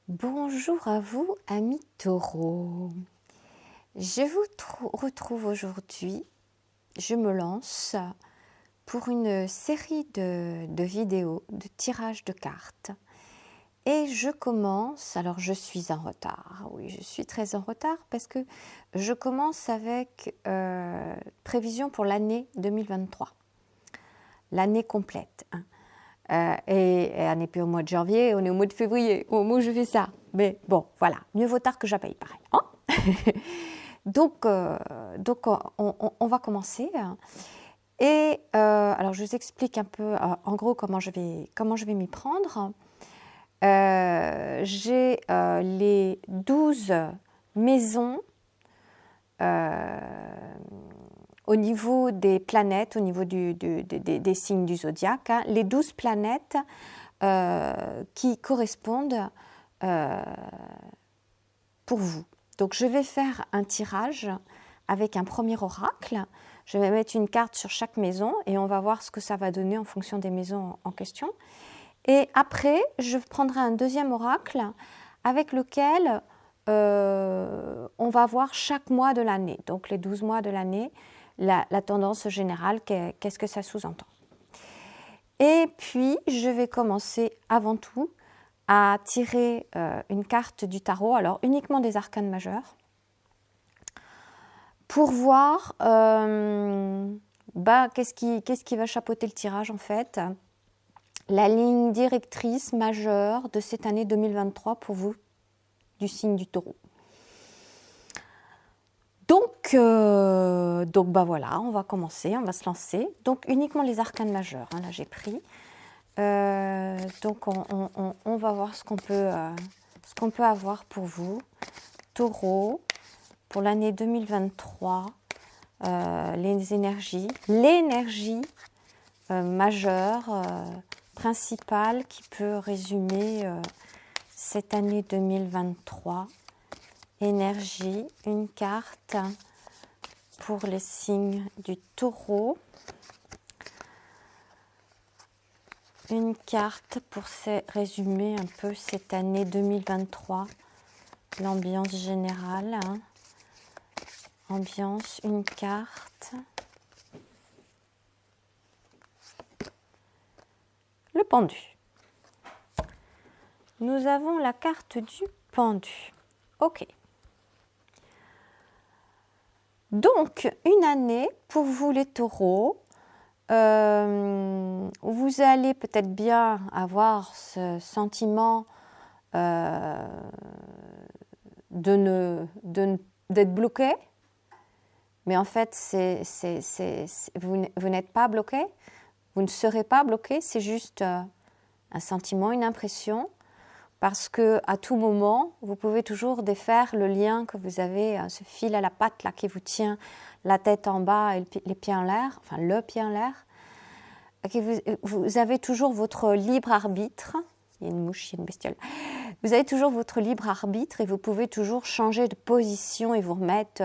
Bonjour à vous, amis taureaux. Je vous retrouve aujourd'hui, je me lance pour une série de vidéos de tirage de cartes. Et je commence, alors je suis en retard, oui je suis très en retard parce que je commence avec prévision pour l'année 2023, l'année complète. Et on n'est plus au mois de janvier, on est au mois de février, au moment où je fais ça. Mais bon, voilà, mieux vaut tard que jamais, pareil. Hein. donc, on va commencer. Et alors, je vous explique un peu, en gros, comment je vais m'y prendre. J'ai les 12 maisons au niveau des planètes, au niveau des signes du zodiaque, hein, les 12 planètes qui correspondent pour vous. Donc je vais faire un tirage avec un premier oracle. Je vais mettre une carte sur chaque maison et on va voir ce que ça va donner en fonction des maisons en question. Et après, je prendrai un deuxième oracle avec lequel on va voir chaque mois de l'année, donc les 12 mois de l'année, la tendance générale, qu'est-ce que ça sous-entend. Et puis, je vais commencer avant tout à tirer une carte du tarot, alors uniquement des arcanes majeurs, pour voir qu'est-ce qui va chapeauter le tirage en fait, la ligne directrice majeure de cette année 2023 pour vous, du signe du taureau. Donc voilà, on va commencer, on va se lancer. Donc uniquement les arcanes majeurs, hein, là j'ai pris. Donc on va voir ce qu'on peut avoir pour vous. Taureau, pour l'année 2023, l'énergie majeure, principale qui peut résumer cette année 2023. Énergie, une carte pour les signes du taureau. Une carte pour résumer un peu cette année 2023, l'ambiance générale. Hein. Ambiance, une carte. Le pendu. Nous avons la carte du pendu. Ok. Donc, une année pour vous les taureaux. Vous allez peut-être bien avoir ce sentiment d'être bloqué, mais en fait, vous n'êtes pas bloqué, vous ne serez pas bloqué, c'est juste un sentiment, une impression, parce qu'à tout moment, vous pouvez toujours défaire le lien que vous avez, ce fil à la patte là qui vous tient la tête en bas et les pieds en l'air, enfin le pied en l'air. Vous avez toujours votre libre arbitre. Il y a une mouche, il y a une bestiole. Vous avez toujours votre libre arbitre et vous pouvez toujours changer de position et vous remettre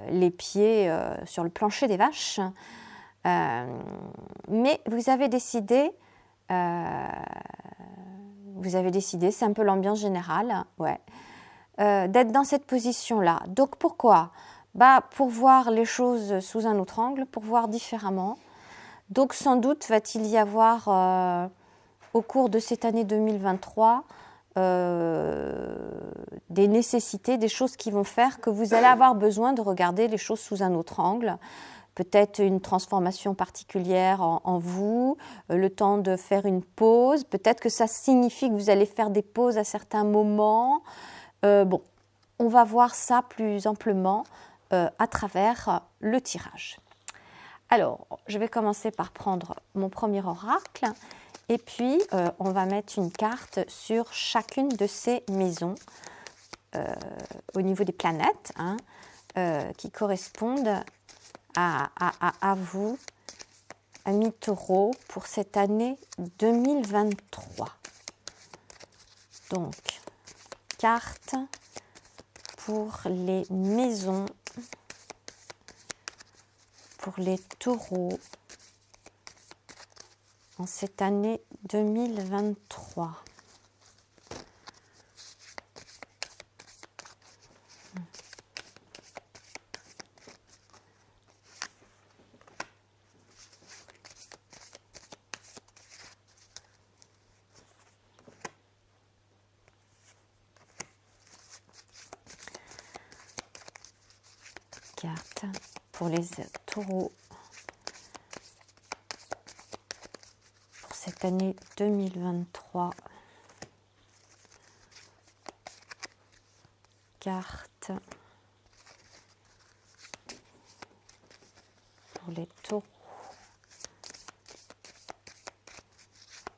les pieds sur le plancher des vaches. Mais vous avez décidé, c'est un peu l'ambiance générale, ouais, d'être dans cette position-là. Donc pourquoi ? Pour voir les choses sous un autre angle, pour voir différemment. Donc sans doute va-t-il y avoir au cours de cette année 2023 des nécessités, des choses qui vont faire que vous allez avoir besoin de regarder les choses sous un autre angle. Peut-être une transformation particulière en vous, le temps de faire une pause. Peut-être que ça signifie que vous allez faire des pauses à certains moments. On va voir ça plus amplement à travers le tirage. Alors, je vais commencer par prendre mon premier oracle et puis on va mettre une carte sur chacune de ces maisons au niveau des planètes hein, qui correspondent à vous, amis taureaux, pour cette année 2023. Donc, carte pour les maisons, pour les taureaux, en cette année 2023. cartes pour les taureaux pour cette année 2023. Cartes pour les taureaux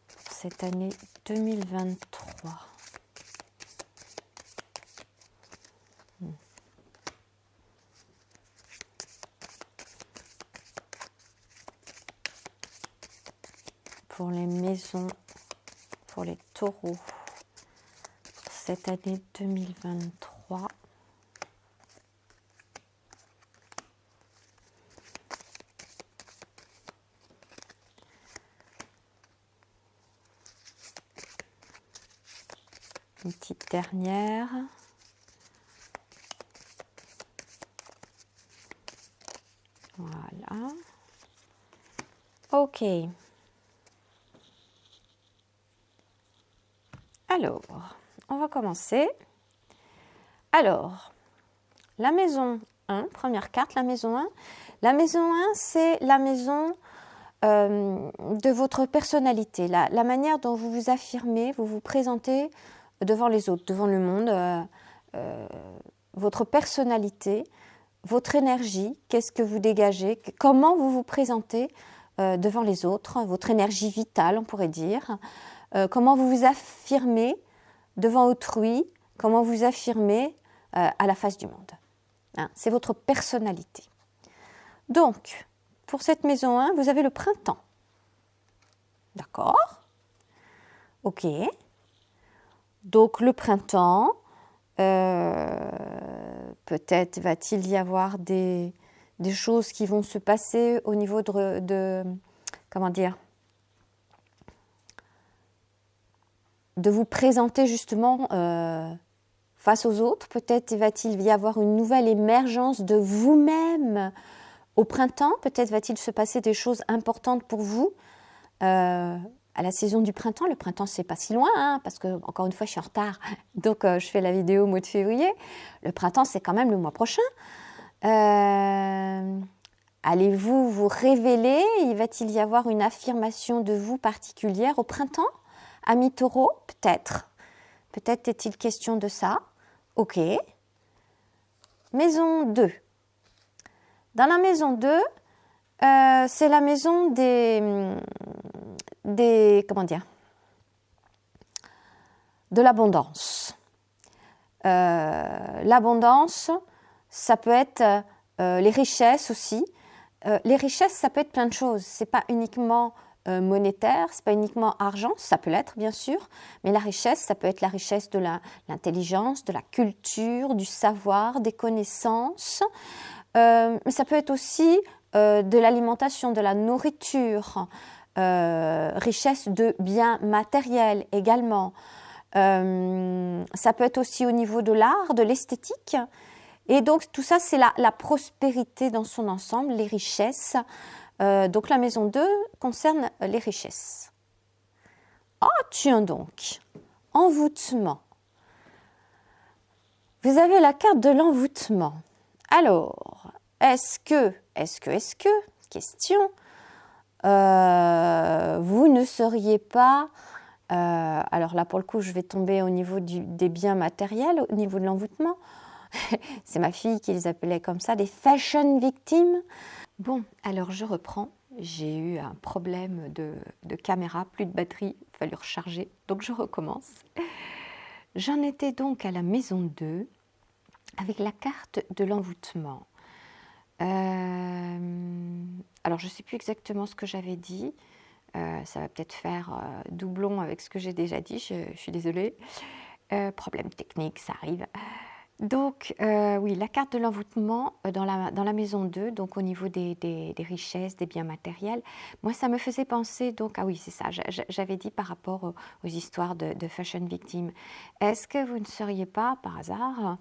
pour cette année 2023. Pour les maisons, pour les taureaux, pour cette année 2023. Une petite dernière. Voilà. Ok. Alors, on va commencer. Alors, la maison 1, première carte, la maison 1. La maison 1, c'est la maison de votre personnalité, la manière dont vous vous affirmez, vous vous présentez devant les autres, devant le monde, votre personnalité, votre énergie, qu'est-ce que vous dégagez, comment vous vous présentez devant les autres, votre énergie vitale, on pourrait dire. Comment vous vous affirmez devant autrui, comment vous affirmez à la face du monde. Hein, c'est votre personnalité. Donc, pour cette maison 1, vous avez le printemps. D'accord? Ok. Donc, le printemps, peut-être va-t-il y avoir des choses qui vont se passer au niveau de comment dire, de vous présenter justement face aux autres. Peut-être va-t-il y avoir une nouvelle émergence de vous-même au printemps. Peut-être va-t-il se passer des choses importantes pour vous à la saison du printemps. Le printemps, c'est pas si loin, hein, parce que, encore une fois, je suis en retard. Donc, je fais la vidéo au mois de février. Le printemps, c'est quand même le mois prochain. Allez-vous vous révéler? Va-t-il y avoir une affirmation de vous particulière au printemps? Amis taureaux, peut-être. Peut-être est-il question de ça. Ok. Maison 2. Dans la maison 2, c'est la maison des comment dire, de l'abondance. L'abondance, ça peut être les richesses aussi. Les richesses, ça peut être plein de choses. C'est pas uniquement monétaire, c'est pas uniquement argent, ça peut l'être bien sûr, mais la richesse, ça peut être la richesse de l'intelligence, de la culture, du savoir, des connaissances, mais ça peut être aussi de l'alimentation, de la nourriture, richesse de biens matériels également. Ça peut être aussi au niveau de l'art, de l'esthétique, et donc tout ça c'est la prospérité dans son ensemble, les richesses. Donc la maison 2 concerne les richesses. Ah tiens donc, envoûtement. Vous avez la carte de l'envoûtement. Alors, est-ce que, question, vous ne seriez pas, alors là pour le coup je vais tomber au niveau des biens matériels, au niveau de l'envoûtement, c'est ma fille qui les appelait comme ça, des fashion victims. Bon, alors je reprends. J'ai eu un problème de caméra, plus de batterie, il a fallu recharger, donc je recommence. J'en étais donc à la maison 2 avec la carte de l'envoûtement. Alors je ne sais plus exactement ce que j'avais dit, ça va peut-être faire doublon avec ce que j'ai déjà dit, je suis désolée. Problème technique, ça arrive. Donc, oui, la carte de l'envoûtement dans la maison 2, donc au niveau des richesses, des biens matériels, moi, ça me faisait penser, donc, ah oui, c'est ça, j'avais dit par rapport aux histoires de fashion victims. Est-ce que vous ne seriez pas, par hasard,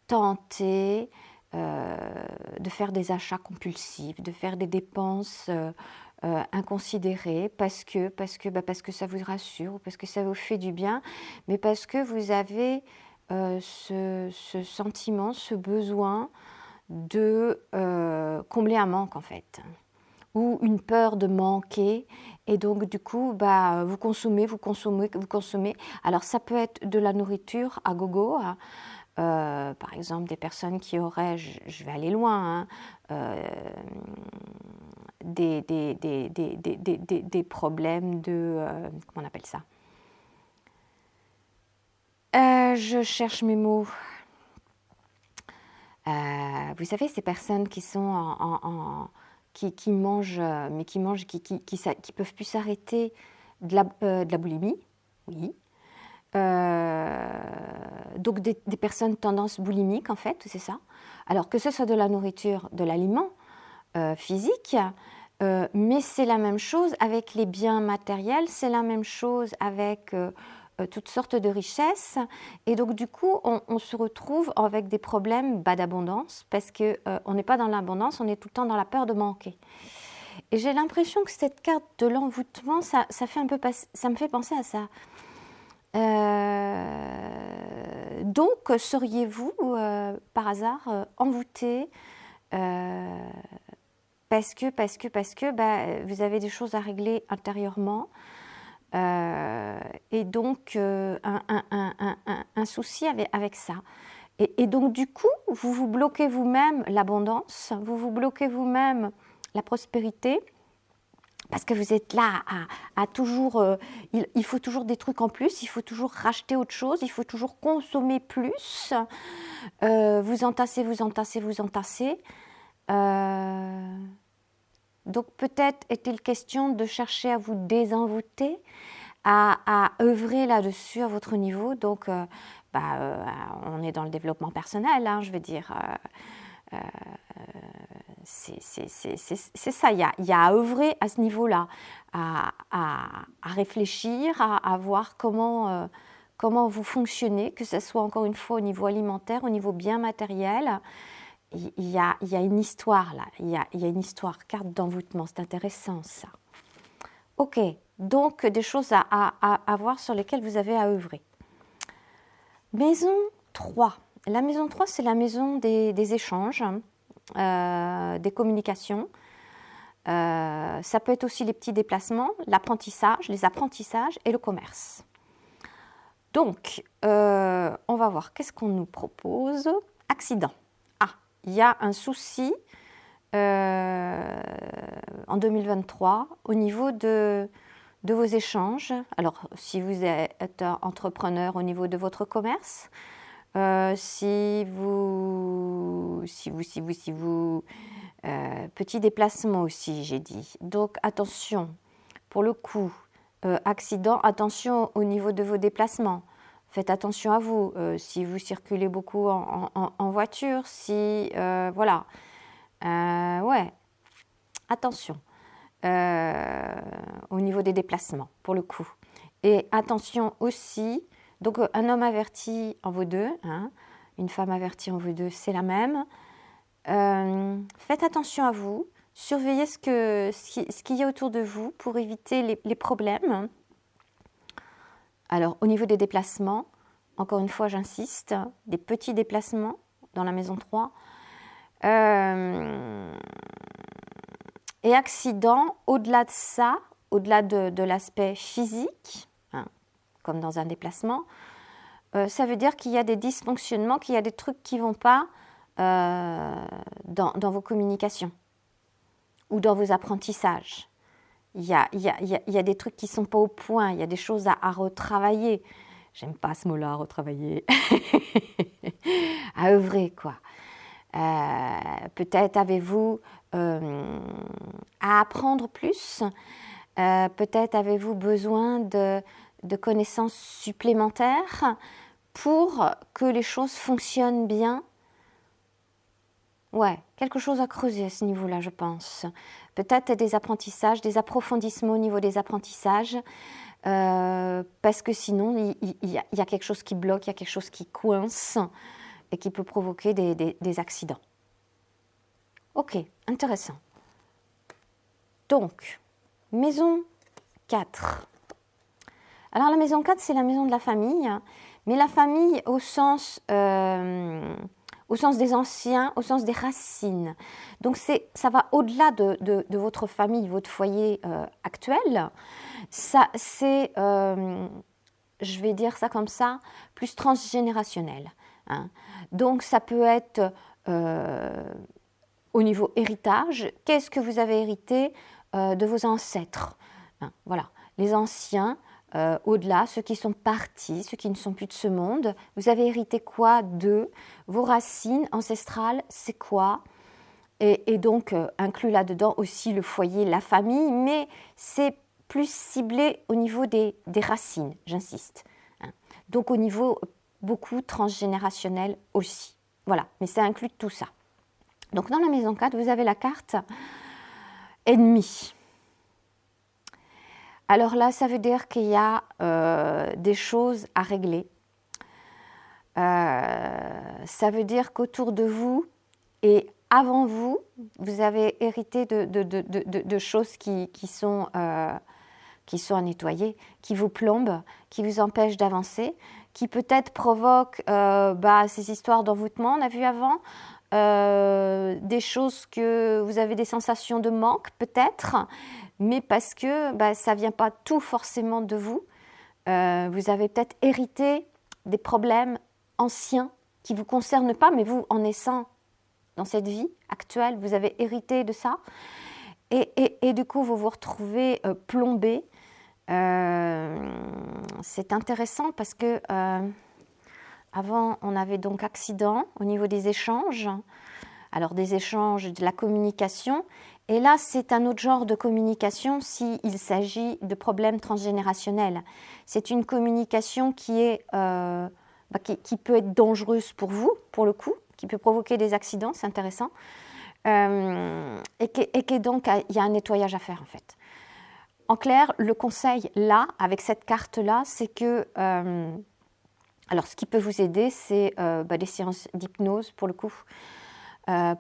tenté de faire des achats compulsifs, de faire des dépenses inconsidérées parce que ça vous rassure ou parce que ça vous fait du bien, mais parce que vous avez ce sentiment, ce besoin de combler un manque en fait, ou une peur de manquer. Et donc du coup, vous consommez. Alors ça peut être de la nourriture à gogo, hein. Par exemple des personnes qui auraient, je vais aller loin, hein, des problèmes de... comment on appelle ça? Je cherche mes mots. Vous savez, ces personnes qui sont qui mangent, mais qui peuvent plus s'arrêter, de la boulimie, oui. Donc des personnes tendance boulimique en fait, c'est ça. Alors que ce soit de la nourriture, de l'aliment physique, mais c'est la même chose avec les biens matériels, c'est la même chose avec toutes sortes de richesses. Et donc du coup, on se retrouve avec des problèmes d'abondance parce qu'on n'est pas dans l'abondance, on est tout le temps dans la peur de manquer. Et j'ai l'impression que cette carte de l'envoûtement, ça me fait penser à ça. Donc, seriez-vous par hasard envoûté parce que vous avez des choses à régler intérieurement et donc un souci avec ça. Et donc du coup, vous vous bloquez vous-même l'abondance, vous vous bloquez vous-même la prospérité, parce que vous êtes là à toujours... il faut toujours des trucs en plus, il faut toujours racheter autre chose, il faut toujours consommer plus. Vous entassez. Donc peut-être est-il question de chercher à vous désenvoûter, à œuvrer là-dessus à votre niveau. Donc on est dans le développement personnel, hein, je veux dire... c'est ça, il y a à œuvrer à ce niveau-là, à réfléchir, à voir comment vous fonctionnez, que ce soit encore une fois au niveau alimentaire, au niveau bien matériel. Il y a une histoire là, il y a une histoire, carte d'envoûtement, c'est intéressant ça. Ok, donc des choses à voir sur lesquelles vous avez à œuvrer. Maison 3. La maison 3, c'est la maison des échanges, des communications. Ça peut être aussi les petits déplacements, l'apprentissage, les apprentissages et le commerce. Donc, on va voir qu'est-ce qu'on nous propose. Accident. Ah, il y a un souci en 2023 au niveau de vos échanges. Alors, si vous êtes entrepreneur au niveau de votre commerce, si vous petit déplacement aussi, j'ai dit. Donc, attention, pour le coup, accident, attention au niveau de vos déplacements. Faites attention à vous. Si vous circulez beaucoup en voiture, si... voilà. Ouais. Attention. Au niveau des déplacements, pour le coup. Et attention aussi... Donc, un homme averti en vaut deux, hein, une femme avertie en vaut deux, c'est la même. Faites attention à vous, surveillez ce qu'il y a autour de vous pour éviter les problèmes. Alors, au niveau des déplacements, encore une fois, j'insiste, des petits déplacements dans la maison 3. Et accident, au-delà de ça, au-delà de l'aspect physique, hein, comme dans un déplacement, ça veut dire qu'il y a des dysfonctionnements, qu'il y a des trucs qui ne vont pas dans vos communications ou dans vos apprentissages. Il y a des trucs qui ne sont pas au point, il y a des choses à retravailler. J'aime pas ce mot-là, retravailler. À œuvrer, quoi. Peut-être avez-vous à apprendre plus. Peut-être avez-vous besoin de connaissances supplémentaires pour que les choses fonctionnent bien. Ouais, quelque chose à creuser à ce niveau-là, je pense. Peut-être des apprentissages, des approfondissements au niveau des apprentissages, parce que sinon, il y a quelque chose qui bloque, il y a quelque chose qui coince et qui peut provoquer des accidents. Ok, intéressant. Donc, maison 4. Alors la maison 4, c'est la maison de la famille, mais la famille au sens des anciens, au sens des racines. Donc ça va au-delà de votre famille, votre foyer actuel. Ça, c'est, je vais dire ça comme ça, plus transgénérationnel. Hein. Donc ça peut être au niveau héritage. Qu'est-ce que vous avez hérité de vos ancêtres? Hein, voilà, les anciens. Au-delà, ceux qui sont partis, ceux qui ne sont plus de ce monde, vous avez hérité quoi d'eux? Vos racines ancestrales, c'est quoi? Et donc, inclus là-dedans aussi le foyer, la famille, mais c'est plus ciblé au niveau des racines, j'insiste. Hein. Donc, au niveau beaucoup transgénérationnel aussi. Voilà, mais ça inclut tout ça. Donc, dans la maison 4, vous avez la carte ennemi. Alors là, ça veut dire qu'il y a des choses à régler. Ça veut dire qu'autour de vous et avant vous, vous avez hérité de choses qui sont à nettoyer, qui vous plombent, qui vous empêchent d'avancer, qui peut-être provoquent ces histoires d'envoûtement, on a vu avant, des choses que vous avez des sensations de manque peut-être, mais parce que ça ne vient pas tout forcément de vous. Vous avez peut-être hérité des problèmes anciens qui ne vous concernent pas, mais vous, en naissant dans cette vie actuelle, vous avez hérité de ça. Et du coup, vous vous retrouvez plombé. C'est intéressant parce que avant, on avait donc accident au niveau des échanges. Alors des échanges, de la communication. Et là, c'est un autre genre de communication s'il s'agit de problèmes transgénérationnels. C'est une communication qui est, qui peut être dangereuse pour vous, pour le coup, qui peut provoquer des accidents, c'est intéressant. Et donc, il y a un nettoyage à faire en fait. En clair, le conseil là, avec cette carte-là, c'est que... alors, ce qui peut vous aider, c'est des séances d'hypnose, pour le coup,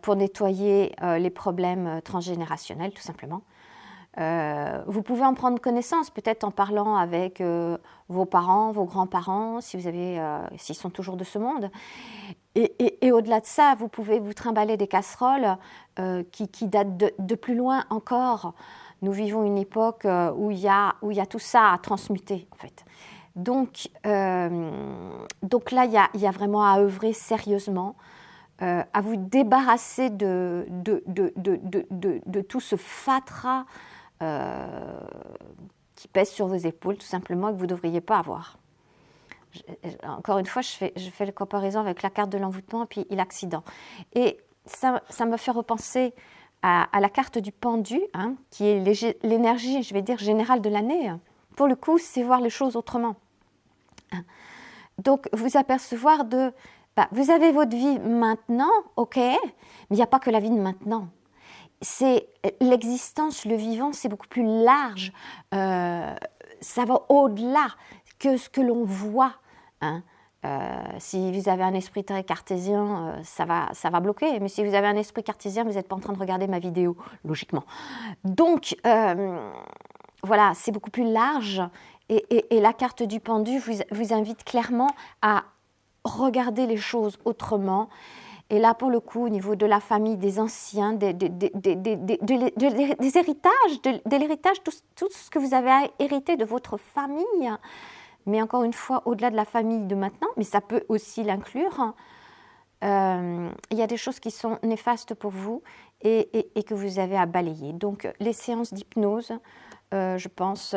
pour nettoyer les problèmes transgénérationnels, tout simplement. Vous pouvez en prendre connaissance, peut-être en parlant avec vos parents, vos grands-parents, s'ils sont toujours de ce monde. Et au-delà de ça, vous pouvez vous trimballer des casseroles qui datent de plus loin encore. Nous vivons une époque où il y a tout ça à transmuter, en fait. Donc là, il y a vraiment à œuvrer sérieusement, à vous débarrasser de tout ce fatras qui pèse sur vos épaules, tout simplement, et que vous ne devriez pas avoir. Encore une fois, je fais la comparaison avec la carte de l'envoûtement et puis l'accident. Et ça me fait repenser à la carte du pendu, hein, qui est l'énergie, je vais dire, générale de l'année. Pour le coup, c'est voir les choses autrement. Donc, vous apercevoir vous avez votre vie maintenant, ok, mais il n'y a pas que la vie de maintenant. C'est l'existence, le vivant, c'est beaucoup plus large. Ça va au-delà que ce que l'on voit. Hein. Si vous avez un esprit très cartésien, ça va bloquer. Mais si vous avez un esprit cartésien, vous n'êtes pas en train de regarder ma vidéo, logiquement. Donc, voilà, c'est beaucoup plus large. Et la carte du pendu vous invite clairement à regarder les choses autrement. Et là, pour le coup, au niveau de la famille, des anciens, des héritages, de l'héritage, tout ce que vous avez hérité de votre famille, mais encore une fois, au-delà de la famille de maintenant, mais ça peut aussi l'inclure, il y a des choses qui sont néfastes pour vous et que vous avez à balayer. Donc, les séances d'hypnose, je pense,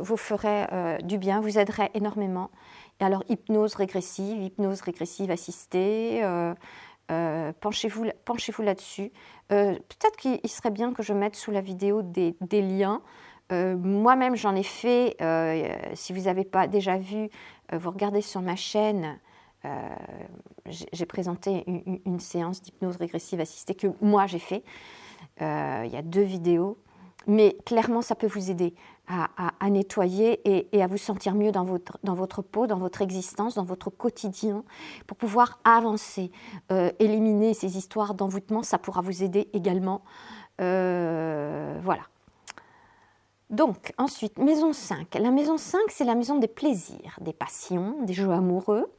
vous feraient du bien, vous aideraient énormément. Et alors, hypnose régressive assistée, penchez-vous là-dessus. Peut-être qu'il serait bien que je mette sous la vidéo des liens. Moi-même, j'en ai fait. Si vous n'avez pas déjà vu, vous regardez sur ma chaîne. J'ai présenté une séance d'hypnose régressive assistée que moi j'ai fait. Il y a 2 vidéos. Mais clairement, ça peut vous aider à nettoyer et à vous sentir mieux dans votre peau, dans votre existence, dans votre quotidien, pour pouvoir avancer, éliminer ces histoires d'envoûtement. Ça pourra vous aider également. Voilà. Donc, ensuite, maison 5. La maison 5, c'est la maison des plaisirs, des passions, des jeux amoureux.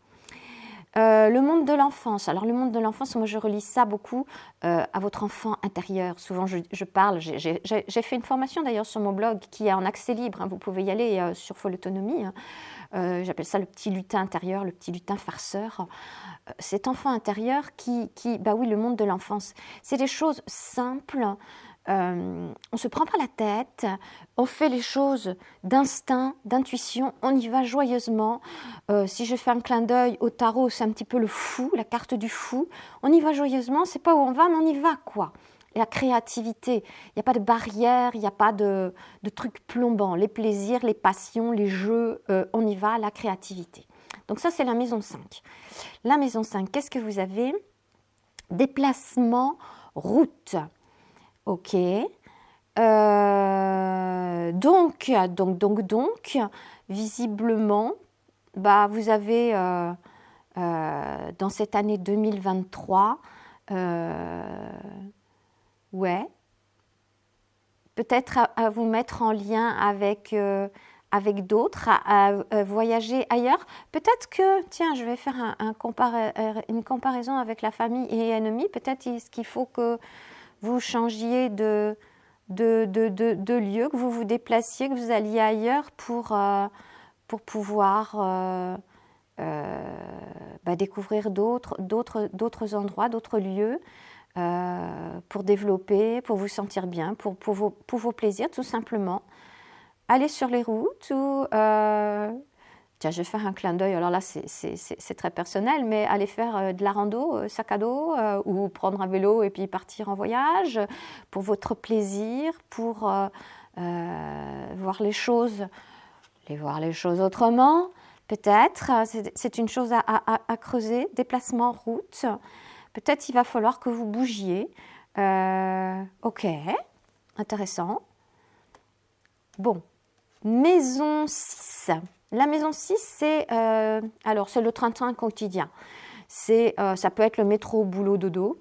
Le monde de l'enfance. Alors, le monde de l'enfance, moi, je relie ça beaucoup à votre enfant intérieur. Souvent, je parle, j'ai fait une formation d'ailleurs sur mon blog qui est en accès libre. Hein, vous pouvez y aller sur Folle Autonomie. Hein. J'appelle ça le petit lutin intérieur, le petit lutin farceur. Cet enfant intérieur bah oui, le monde de l'enfance. C'est des choses simples. On ne se prend pas la tête, on fait les choses d'instinct, d'intuition, on y va joyeusement. Si je fais un clin d'œil au tarot, c'est un petit peu le fou, la carte du fou. On y va joyeusement, c'est pas où on va, mais on y va quoi. Et la créativité, il n'y a pas de barrière, il n'y a pas de trucs plombants. Les plaisirs, les passions, les jeux, on y va, la créativité. Donc ça, c'est la maison 5. La maison 5, qu'est-ce que vous avez? Déplacement, route. Ok. Donc, visiblement, bah, vous avez dans cette année 2023, ouais, peut-être à vous mettre en lien avec d'autres, à voyager ailleurs. Peut-être que, tiens, je vais faire une comparaison avec la famille et ennemis. Peut-être qu'il faut que vous changiez de lieu, que vous vous déplaciez, que vous alliez ailleurs pour pouvoir découvrir d'autres endroits, d'autres lieux, pour développer, pour vous sentir bien, pour vos plaisirs, tout simplement. Aller sur les routes ou... Tiens, je vais faire un clin d'œil, alors là c'est très personnel, mais aller faire de la rando, sac à dos, ou prendre un vélo et puis partir en voyage, pour votre plaisir, pour voir les choses autrement, peut-être. C'est une chose à creuser, déplacement, route. Peut-être il va falloir que vous bougiez. Ok, intéressant. Bon, maison 6. La maison 6, c'est le train-train quotidien. Ça peut être le métro, boulot, dodo.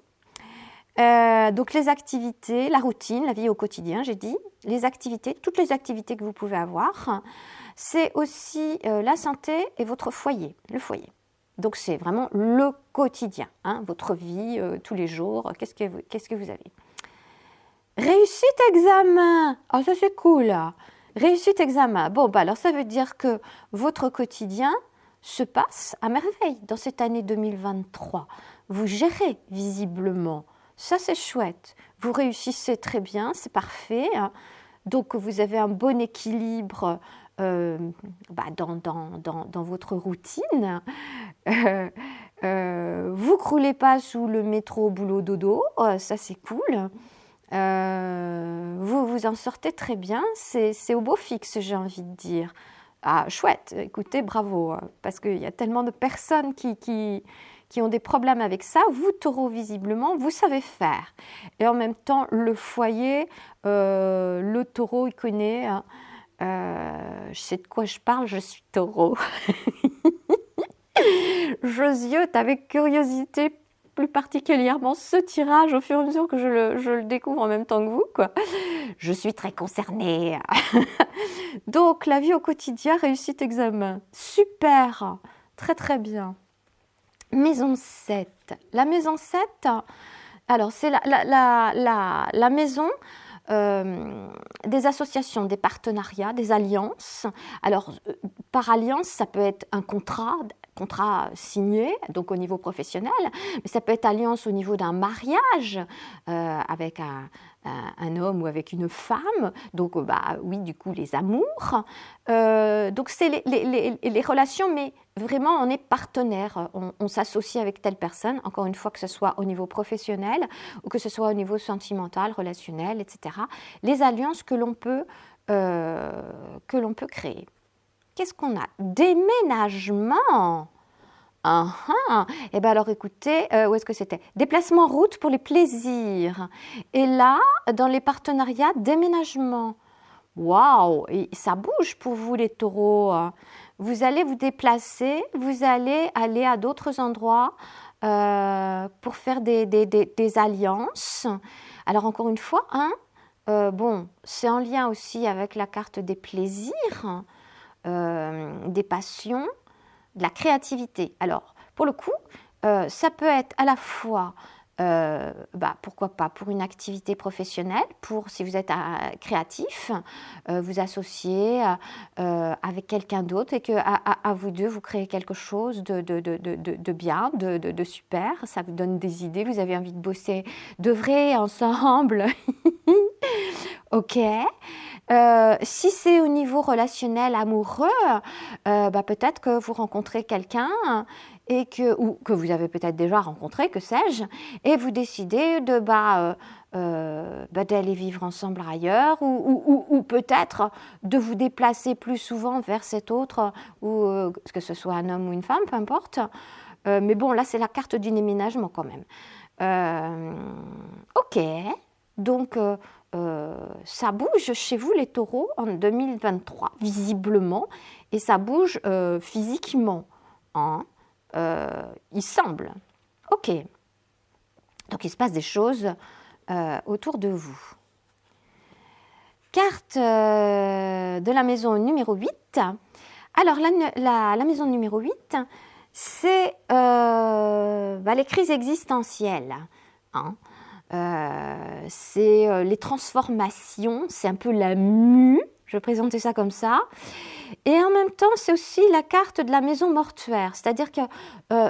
Donc les activités, la routine, la vie au quotidien, j'ai dit. Les activités, toutes les activités que vous pouvez avoir. C'est aussi la santé et votre foyer, le foyer. Donc c'est vraiment le quotidien, hein, votre vie, tous les jours. Qu'est-ce que vous avez? Réussite examen. Ah, ça c'est cool. Réussite examen. Bon, bah alors ça veut dire que votre quotidien se passe à merveille dans cette année 2023. Vous gérez visiblement. Ça, c'est chouette. Vous réussissez très bien, c'est parfait. Donc, vous avez un bon équilibre dans votre routine. Vous croulez pas sous le métro boulot dodo. Ça, c'est cool. Vous vous en sortez très bien, c'est au beau fixe, j'ai envie de dire. Ah, chouette, écoutez, bravo, parce qu'il y a tellement de personnes qui ont des problèmes avec ça. Vous, taureau, visiblement, vous savez faire. Et en même temps, le foyer, le taureau, il connaît. Hein, je sais de quoi je parle, je suis taureau. Je ziote avec curiosité plus particulièrement ce tirage au fur et à mesure que je le découvre en même temps que vous, quoi. Je suis très concernée. Donc, la vie au quotidien, réussite examen. Super, très très bien. Maison 7. La maison 7, alors c'est la maison des associations, des partenariats, des alliances. Alors, par alliance, ça peut être un contrat signé, donc au niveau professionnel, mais ça peut être alliance au niveau d'un mariage avec un homme ou avec une femme, donc oui, du coup, les amours. Donc, c'est les relations, mais vraiment, on est partenaire, on s'associe avec telle personne, encore une fois, que ce soit au niveau professionnel ou que ce soit au niveau sentimental, relationnel, etc. Les alliances que l'on peut créer. Qu'est-ce qu'on a? Déménagement. Eh bien alors écoutez, où est-ce que c'était? Déplacement route pour les plaisirs. Et là, dans les partenariats, déménagement. Waouh, ça bouge pour vous les taureaux. Vous allez vous déplacer, vous allez aller à d'autres endroits pour faire des alliances. Alors encore une fois, c'est en lien aussi avec la carte des plaisirs, des passions, de la créativité. Alors, pour le coup, ça peut être à la fois, pourquoi pas, pour une activité professionnelle, pour si vous êtes créatif, vous associer avec quelqu'un d'autre et qu'à vous deux, vous créez quelque chose de bien, de super, ça vous donne des idées, vous avez envie de bosser, d'œuvrer ensemble. Ok. Si c'est au niveau relationnel, amoureux, peut-être que vous rencontrez quelqu'un ou que vous avez peut-être déjà rencontré, que sais-je, et vous décidez d'aller vivre ensemble ailleurs ou peut-être de vous déplacer plus souvent vers cet autre, ou que ce soit un homme ou une femme, peu importe. Mais bon, là, c'est la carte du déménagement quand même. Ok, donc ça bouge chez vous les taureaux en 2023, visiblement, et ça bouge physiquement. Hein, il semble. Ok, donc il se passe des choses autour de vous. Carte de la maison numéro 8. Alors la maison numéro 8, c'est les crises existentielles. Hein. C'est les transformations, c'est un peu la mue, je vais présenter ça comme ça. Et en même temps, c'est aussi la carte de la maison mortuaire, c'est-à-dire que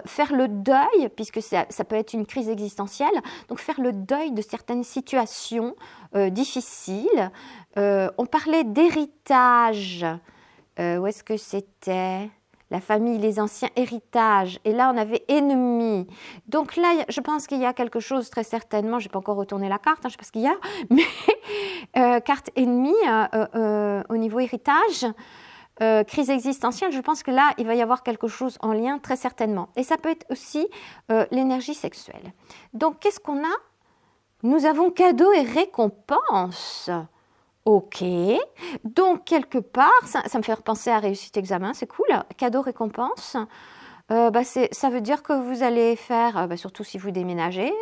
faire le deuil, puisque ça peut être une crise existentielle, donc faire le deuil de certaines situations difficiles. On parlait d'héritage. Où est-ce que c'était ? La famille, les anciens héritages. Et là, on avait ennemis. Donc là, je pense qu'il y a quelque chose, très certainement, je n'ai pas encore retourné la carte, je sais pas ce qu'il y a, mais carte ennemie au niveau héritage, crise existentielle, je pense que là, il va y avoir quelque chose en lien, très certainement. Et ça peut être aussi l'énergie sexuelle. Donc, qu'est-ce qu'on a ? Nous avons cadeaux et récompenses. Ok, donc quelque part, ça me fait repenser à réussite examen, c'est cool, cadeau récompense, ça veut dire que vous allez faire, surtout si vous déménagez,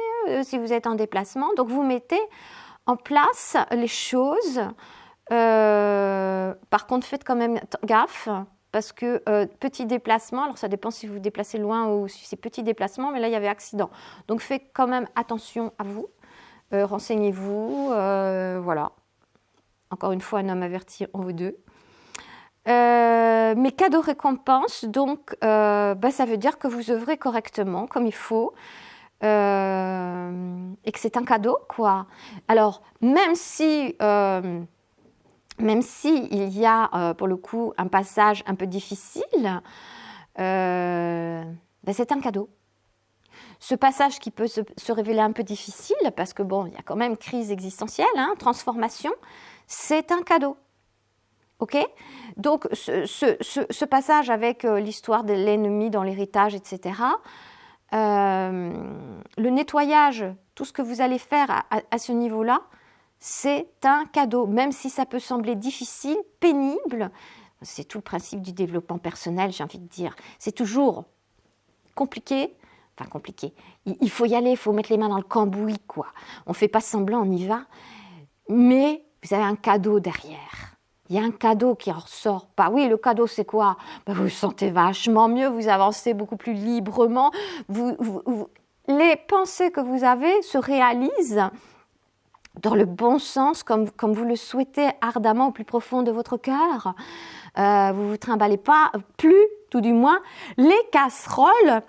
si vous êtes en déplacement, donc vous mettez en place les choses, par contre faites quand même gaffe, parce que petit déplacement, alors ça dépend si vous vous déplacez loin ou si c'est petit déplacement, mais là il y avait accident, donc faites quand même attention à vous, renseignez-vous, voilà. Encore une fois, un homme averti en vous deux. Mais cadeau récompense, donc, ça veut dire que vous œuvrez correctement, comme il faut, et que c'est un cadeau, quoi. Alors, même si il y a, pour le coup, un passage un peu difficile, c'est un cadeau. Ce passage qui peut se révéler un peu difficile, parce que bon, il y a quand même crise existentielle, transformation, c'est un cadeau. Ok ? Donc, ce passage avec l'histoire de l'ennemi dans l'héritage, etc., le nettoyage, tout ce que vous allez faire à ce niveau-là, c'est un cadeau. Même si ça peut sembler difficile, pénible, c'est tout le principe du développement personnel, j'ai envie de dire. C'est toujours compliqué. Enfin, compliqué. Il faut y aller, il faut mettre les mains dans le cambouis, quoi. On ne fait pas semblant, on y va. Mais vous avez un cadeau derrière. Il y a un cadeau qui en ressort. Oui, le cadeau, c'est quoi ? Vous vous sentez vachement mieux, vous avancez beaucoup plus librement. Les pensées que vous avez se réalisent dans le bon sens, comme vous le souhaitez ardemment au plus profond de votre cœur. Vous ne vous trimballez pas plus, tout du moins, les casseroles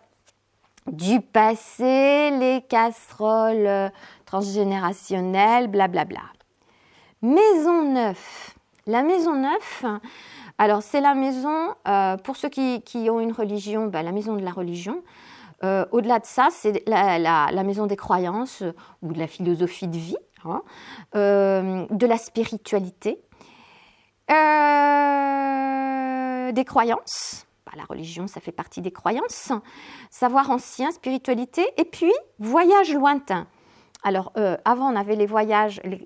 du passé, les casseroles transgénérationnelles, blablabla. Maison 9. La maison 9, alors c'est la maison, pour ceux qui ont une religion, la maison de la religion. Au-delà de ça, c'est la maison des croyances ou de la philosophie de vie, de la spiritualité, des croyances. La religion, ça fait partie des croyances, savoir ancien, spiritualité, et puis voyage lointain. Alors, avant, on avait les voyages, les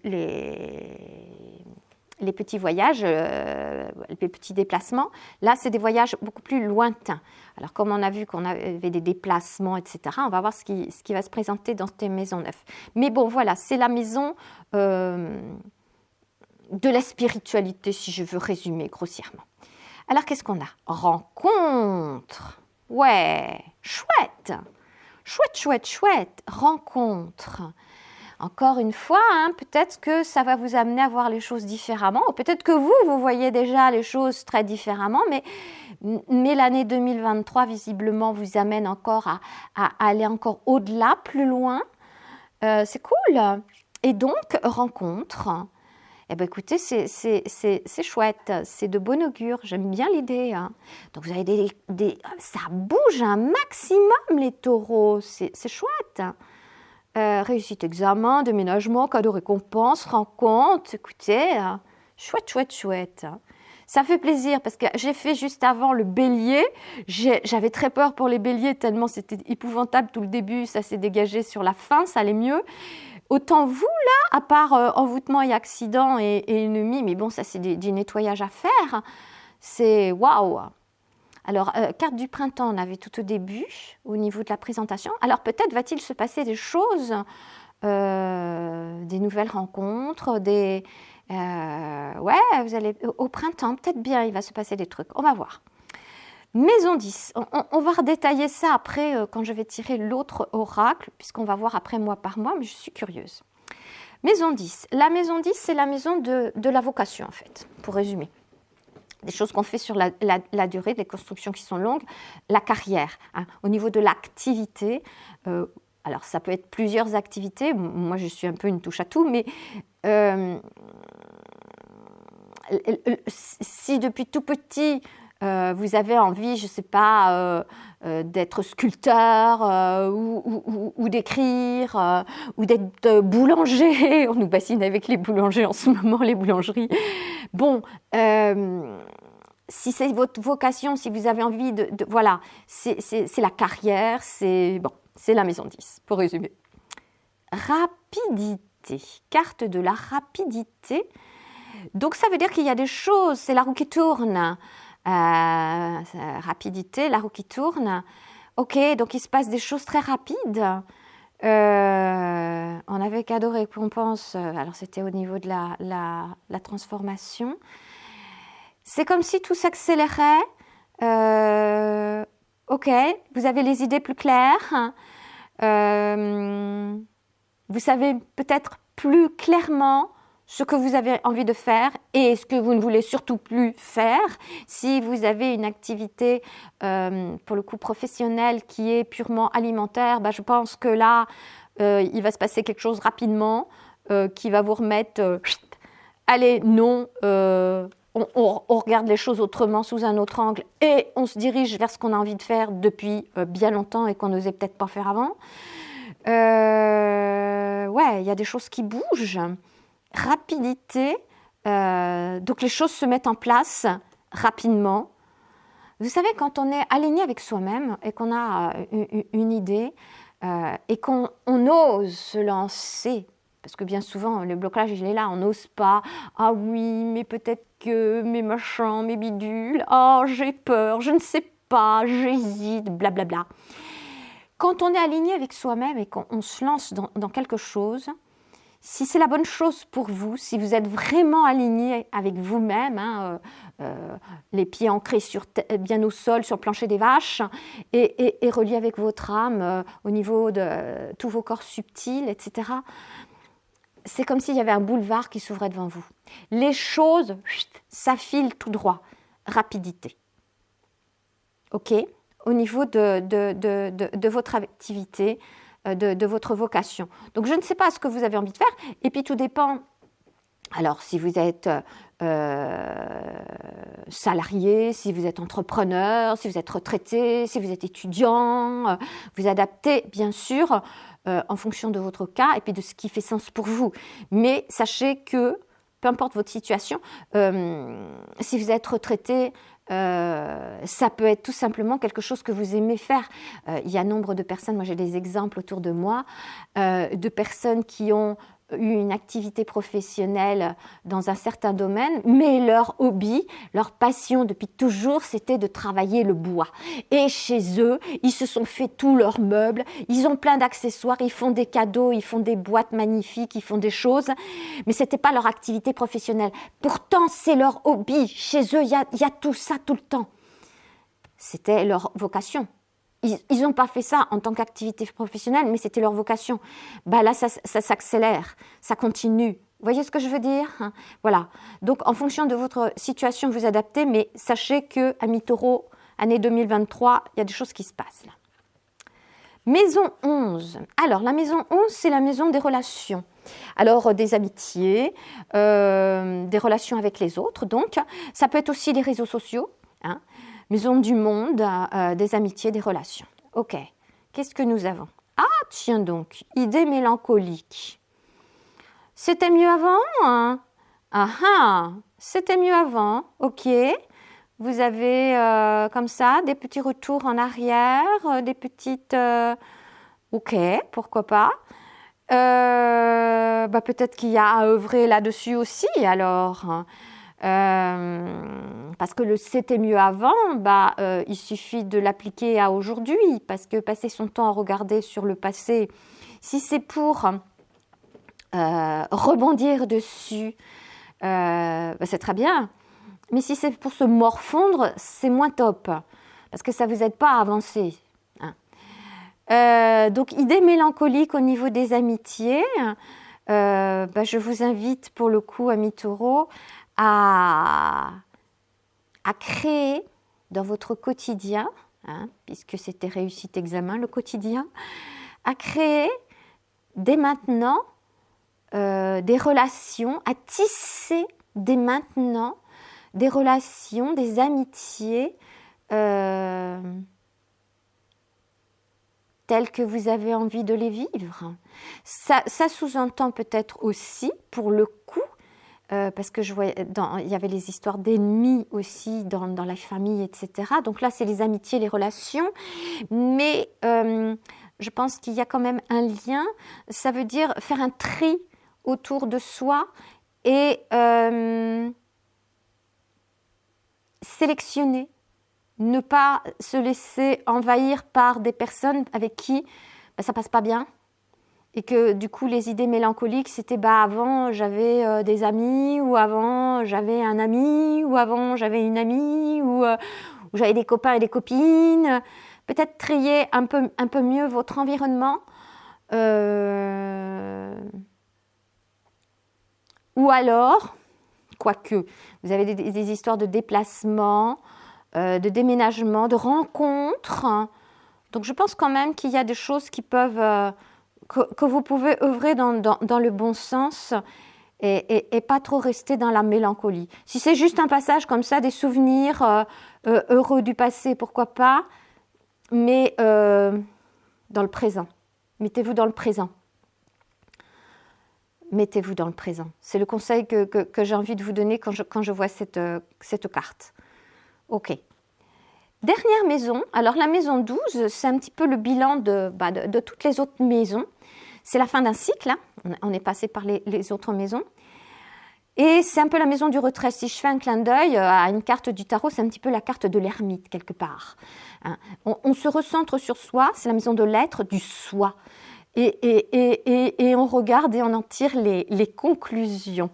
petits voyages, les petits déplacements. Là, c'est des voyages beaucoup plus lointains. Alors, comme on a vu qu'on avait des déplacements, etc., on va voir ce qui va se présenter dans cette maison 9. Mais bon, voilà, c'est la maison de la spiritualité, si je veux résumer grossièrement. Alors, qu'est-ce qu'on a ? Rencontre. Ouais, Chouette, chouette, chouette, chouette, rencontre. Encore une fois, peut-être que ça va vous amener à voir les choses différemment, ou peut-être que vous voyez déjà les choses très différemment, mais l'année 2023, visiblement, vous amène encore à aller encore au-delà, plus loin. C'est cool. Et donc, rencontre. Eh bien, écoutez, c'est chouette, c'est de bon augure, j'aime bien l'idée. Donc, vous avez ça bouge un maximum, les taureaux, c'est chouette. Réussite examen, déménagement, cadeau récompense, rencontre, écoutez, chouette, chouette, chouette. Ça fait plaisir parce que j'ai fait juste avant le bélier. J'avais très peur pour les béliers tellement c'était épouvantable tout le début. Ça s'est dégagé sur la fin, ça allait mieux. Autant vous, là, à part envoûtement et accident et ennemi, mais bon, ça c'est du nettoyage à faire. C'est waouh! Alors, carte du printemps, on avait tout au début, au niveau de la présentation. Alors, peut-être va-t-il se passer des choses, des nouvelles rencontres, ouais, vous allez au printemps, peut-être bien, il va se passer des trucs. On va voir. Maison 10, on va redétailler ça après quand je vais tirer l'autre oracle, puisqu'on va voir après mois par mois, mais je suis curieuse. Maison 10. La maison 10, c'est la maison de la vocation, en fait, pour résumer. Des choses qu'on fait sur la durée, des constructions qui sont longues, la carrière, au niveau de l'activité. Alors, ça peut être plusieurs activités. Moi, je suis un peu une touche à tout, mais si depuis tout petit, vous avez envie, je ne sais pas, d'être sculpteur ou d'écrire ou d'être boulanger. On nous bassine avec les boulangers en ce moment, les boulangeries. Bon, si c'est votre vocation, si vous avez envie voilà, c'est la carrière, c'est la maison 10, pour résumer. Rapidité, carte de la rapidité. Donc, ça veut dire qu'il y a des choses, c'est la roue qui tourne. Rapidité, la roue qui tourne. Ok, donc il se passe des choses très rapides. On avait cadeau récompense, alors c'était au niveau de la transformation. C'est comme si tout s'accélérait. Ok, vous avez les idées plus claires. Vous savez peut-être plus clairement ce que vous avez envie de faire et ce que vous ne voulez surtout plus faire. Si vous avez une activité, pour le coup professionnelle, qui est purement alimentaire, je pense que là, il va se passer quelque chose rapidement qui va vous remettre allez, non, on regarde les choses autrement, sous un autre angle, et on se dirige vers ce qu'on a envie de faire depuis bien longtemps et qu'on n'osait peut-être pas faire avant. Ouais, il y a des choses qui bougent. Rapidité, donc les choses se mettent en place rapidement. Vous savez, quand on est aligné avec soi-même et qu'on a une idée et qu'on ose se lancer, parce que bien souvent, le blocage, il est là, on n'ose pas. Ah oui, mais peut-être que, mes machins, mes bidules, oh, j'ai peur, je ne sais pas, j'hésite, blablabla. Quand on est aligné avec soi-même et qu'on se lance dans quelque chose, si c'est la bonne chose pour vous, si vous êtes vraiment aligné avec vous-même, les pieds ancrés bien au sol, sur le plancher des vaches, et relié avec votre âme au niveau de tous vos corps subtils, etc., c'est comme s'il y avait un boulevard qui s'ouvrait devant vous. Les choses s'affilent tout droit. Rapidité. OK ? Au niveau de votre activité, de votre vocation. Donc, je ne sais pas ce que vous avez envie de faire. Et puis, tout dépend. Alors, si vous êtes salarié, si vous êtes entrepreneur, si vous êtes retraité, si vous êtes étudiant, vous adaptez, bien sûr, en fonction de votre cas et puis de ce qui fait sens pour vous. Mais sachez que, peu importe votre situation, si vous êtes retraité, ça peut être tout simplement quelque chose que vous aimez faire. Il y a nombre de personnes, moi j'ai des exemples autour de moi, de personnes qui ont eu une activité professionnelle dans un certain domaine, mais leur hobby, leur passion depuis toujours, c'était de travailler le bois. Et chez eux, ils se sont fait tous leurs meubles, ils ont plein d'accessoires, ils font des cadeaux, ils font des boîtes magnifiques, ils font des choses, mais ce n'était pas leur activité professionnelle. Pourtant, c'est leur hobby. Chez eux, il y a tout ça tout le temps. C'était leur vocation. ils n'ont pas fait ça en tant qu'activité professionnelle, mais c'était leur vocation. Bah là, ça s'accélère, ça continue. Vous voyez ce que je veux dire? Voilà. Donc, en fonction de votre situation, vous adaptez, mais sachez que, amis taureaux, année 2023, il y a des choses qui se passent là. Maison 11. Alors, la maison 11, c'est la maison des relations. Alors, des amitiés, des relations avec les autres. Donc, ça peut être aussi les réseaux sociaux, hein. Maison du monde, des amitiés, des relations. Ok, qu'est-ce que nous avons? Ah, tiens donc, idée mélancolique. C'était mieux avant, hein? Ah ah, c'était mieux avant, ok. Vous avez comme ça des petits retours en arrière, des petites... ok, pourquoi pas. Peut-être qu'il y a à œuvrer là-dessus aussi, alors... parce que le c'était mieux avant, il suffit de l'appliquer à aujourd'hui, parce que passer son temps à regarder sur le passé, si c'est pour rebondir dessus, c'est très bien, mais si c'est pour se morfondre, c'est moins top, parce que ça ne vous aide pas à avancer, hein. Donc, idée mélancolique au niveau des amitiés, je vous invite pour le coup, amis taureaux, à créer dans votre quotidien, hein, puisque c'était réussite examen, le quotidien, à créer dès maintenant des relations, à tisser dès maintenant des relations, des amitiés telles que vous avez envie de les vivre. Ça sous-entend peut-être aussi, pour le coup, parce que je voyais il y avait les histoires d'ennemis aussi dans la famille, etc. Donc là, c'est les amitiés, les relations. Mais je pense qu'il y a quand même un lien. Ça veut dire faire un tri autour de soi et sélectionner. Ne pas se laisser envahir par des personnes avec qui ça passe pas bien. Et que du coup, les idées mélancoliques, c'était avant, j'avais des amis, ou avant, j'avais un ami, ou avant, j'avais une amie, ou j'avais des copains et des copines. Peut-être trier un peu mieux votre environnement. Ou alors, quoique, vous avez des histoires de déplacement, de déménagement, de rencontres. Donc, je pense quand même qu'il y a des choses qui peuvent... Que vous pouvez œuvrer dans le bon sens et pas trop rester dans la mélancolie. Si c'est juste un passage comme ça, des souvenirs heureux du passé, pourquoi pas, mais dans le présent. Mettez-vous dans le présent. Mettez-vous dans le présent. C'est le conseil que j'ai envie de vous donner quand je vois cette carte. Ok. Dernière maison, alors la maison 12, c'est un petit peu le bilan de toutes les autres maisons. C'est la fin d'un cycle, hein. On est passé par les autres maisons. Et c'est un peu la maison du retrait. Si je fais un clin d'œil à une carte du tarot, c'est un petit peu la carte de l'ermite, quelque part. Hein. On se recentre sur soi, c'est la maison de l'être, du soi. Et on regarde et on en tire les conclusions.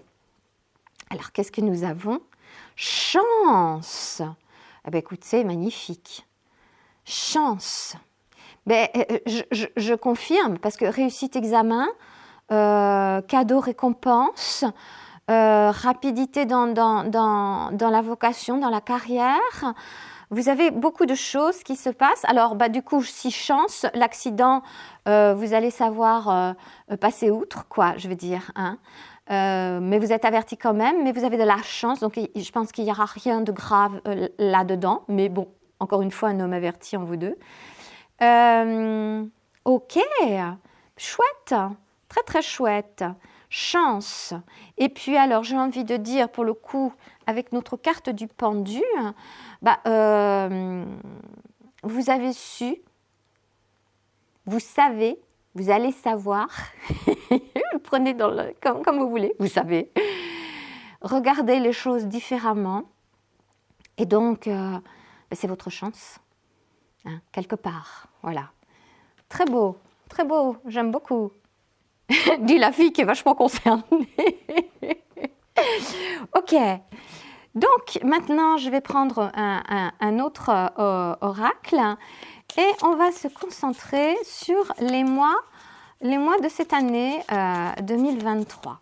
Alors, qu'est-ce que nous avons? Chance! Eh bien, écoute, c'est magnifique. Chance. Je confirme, parce que réussite examen, cadeau récompense, rapidité dans la vocation, dans la carrière. Vous avez beaucoup de choses qui se passent. Alors, du coup, si chance, l'accident, vous allez savoir passer outre, quoi, je veux dire, hein. Mais vous êtes averti quand même, mais vous avez de la chance, donc je pense qu'il n'y aura rien de grave là-dedans, mais bon, encore une fois, un homme averti en vous deux. Ok, chouette, très très chouette, chance. Et puis alors, j'ai envie de dire, pour le coup, avec notre carte du pendu, vous avez su, vous savez, vous allez savoir, prenez comme vous voulez, vous savez, regardez les choses différemment, et donc, c'est votre chance, hein, quelque part, voilà. Très beau, j'aime beaucoup. Dit la fille qui est vachement concernée. Ok, donc maintenant je vais prendre un autre oracle Et on va se concentrer sur les mois de cette année 2023.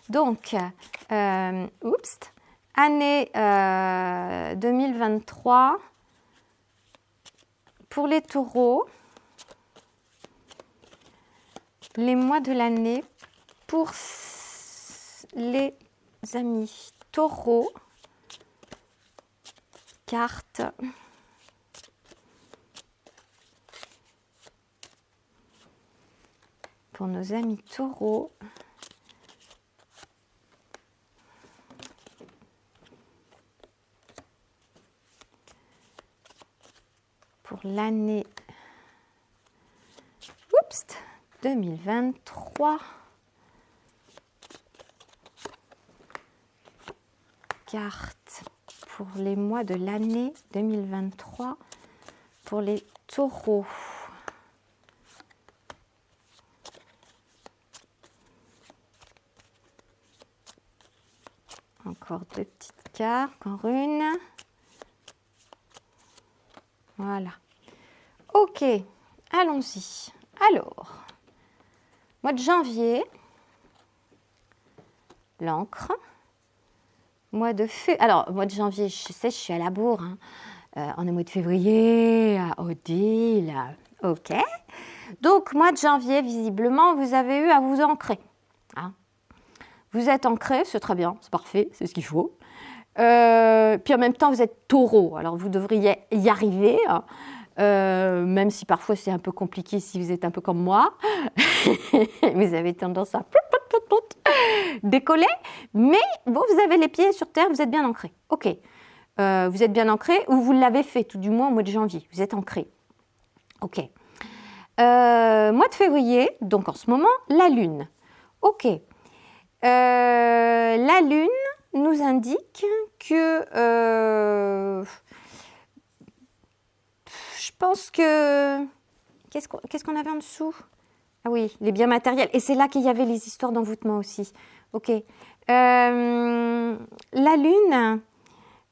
Donc, année 2023 pour les taureaux, les mois de l'année pour les amis taureaux, carte pour nos amis taureaux. Pour l'année 2023. Carte pour les mois de l'année 2023 pour les taureaux. Encore deux petites cartes, encore une. Voilà. Ok, allons-y. Alors, mois de janvier, l'encre. Mois de janvier, je sais, je suis à la bourre. On est mois de février, à Odile. Ok. Donc, mois de janvier, visiblement, vous avez eu à vous ancrer. Hein. Vous êtes ancré, c'est très bien, c'est parfait, c'est ce qu'il faut. Puis en même temps, vous êtes taureau, alors vous devriez y arriver, hein. Même si parfois c'est un peu compliqué si vous êtes un peu comme moi. Vous avez tendance à décoller, mais bon, vous avez les pieds sur terre, vous êtes bien ancré. Ok, vous êtes bien ancré ou vous l'avez fait, tout du moins au mois de janvier, vous êtes ancré. Ok. Mois de février, donc en ce moment, la lune. Ok. La lune nous indique que je pense que... Qu'est-ce qu'on avait en dessous? Ah oui, les biens matériels. Et c'est là qu'il y avait les histoires d'envoûtement aussi. Ok. La lune,